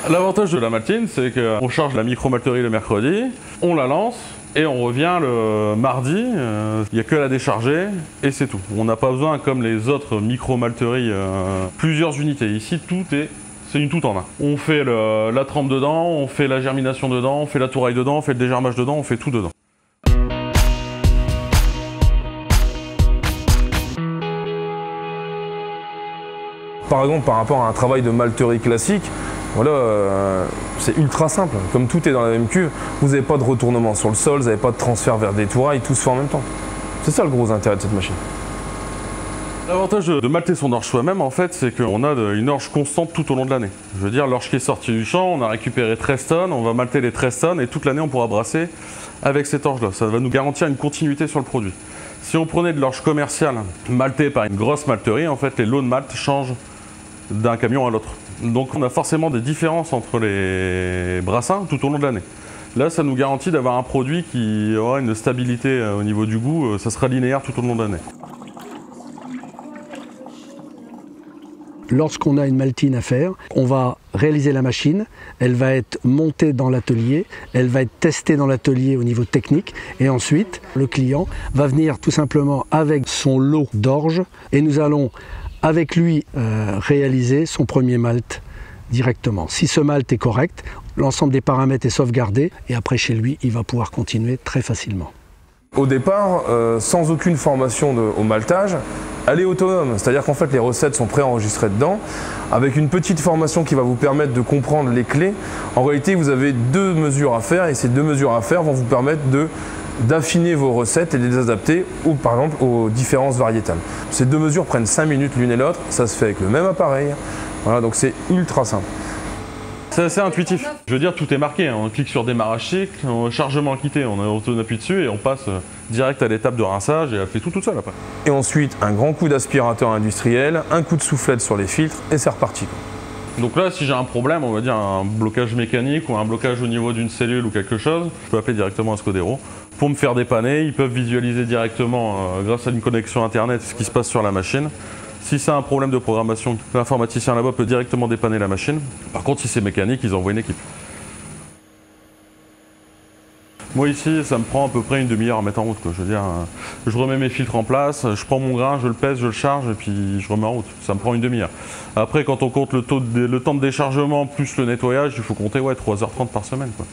L'avantage de la maltine, c'est qu'on charge la micro-malterie le mercredi, on la lance et on revient le mardi. Il n'y a que à la décharger et c'est tout. On n'a pas besoin, comme les autres micro-malteries, plusieurs unités. Ici, c'est une tout en un. On fait la trempe dedans, on fait la germination dedans, on fait la touraille dedans, on fait le dégermage dedans, on fait tout dedans. Par exemple, par rapport à un travail de malterie classique, voilà, c'est ultra simple. Comme tout est dans la même cuve, vous n'avez pas de retournement sur le sol, vous n'avez pas de transfert vers des tourailles, tout se fait en même temps. C'est ça le gros intérêt de cette machine. L'avantage de malter son orge soi-même, en fait, c'est qu'on a une orge constante tout au long de l'année. Je veux dire, l'orge qui est sortie du champ, on a récupéré 13 tonnes, on va malter les 13 tonnes et toute l'année on pourra brasser avec cette orge-là. Ça va nous garantir une continuité sur le produit. Si on prenait de l'orge commerciale maltée par une grosse malterie, en fait, les lots de malt changent d'un camion à l'autre. Donc on a forcément des différences entre les brassins tout au long de l'année. Là, ça nous garantit d'avoir un produit qui aura une stabilité au niveau du goût, ça sera linéaire tout au long de l'année. Lorsqu'on a une maltine à faire, on va réaliser la machine, elle va être montée dans l'atelier, elle va être testée dans l'atelier au niveau technique et ensuite le client va venir tout simplement avec son lot d'orge et nous allons avec lui réaliser son premier malt directement. Si ce malt est correct, l'ensemble des paramètres est sauvegardé et après chez lui, il va pouvoir continuer très facilement. Au départ, sans aucune formation au maltage, elle est autonome, c'est-à-dire qu'en fait les recettes sont préenregistrées dedans, avec une petite formation qui va vous permettre de comprendre les clés. En réalité, vous avez 2 mesures à faire et ces 2 mesures à faire vont vous permettre d'affiner vos recettes et de les adapter par exemple aux différences variétales. Ces 2 mesures prennent 5 minutes l'une et l'autre, ça se fait avec le même appareil, voilà, donc c'est ultra simple. C'est assez intuitif. Je veux dire, tout est marqué. On clique sur démarrage cycle, chargement quitté, on appuie dessus et on passe direct à l'étape de rinçage et elle fait tout toute seule après. Et ensuite, un grand coup d'aspirateur industriel, un coup de soufflette sur les filtres et c'est reparti. Donc là, si j'ai un problème, on va dire un blocage mécanique ou un blocage au niveau d'une cellule ou quelque chose, je peux appeler directement Escodero pour me faire dépanner. Ils peuvent visualiser directement, grâce à une connexion internet, ce qui se passe sur la machine. Si c'est un problème de programmation, l'informaticien là-bas peut directement dépanner la machine. Par contre, si c'est mécanique, ils envoient une équipe. Moi ici, ça me prend à peu près une demi-heure à mettre en route, quoi. Je veux dire, je remets mes filtres en place, je prends mon grain, je le pèse, je le charge et puis je remets en route. Ça me prend une demi-heure. Après, quand on compte le temps de déchargement plus le nettoyage, il faut compter 3h30 par semaine, quoi.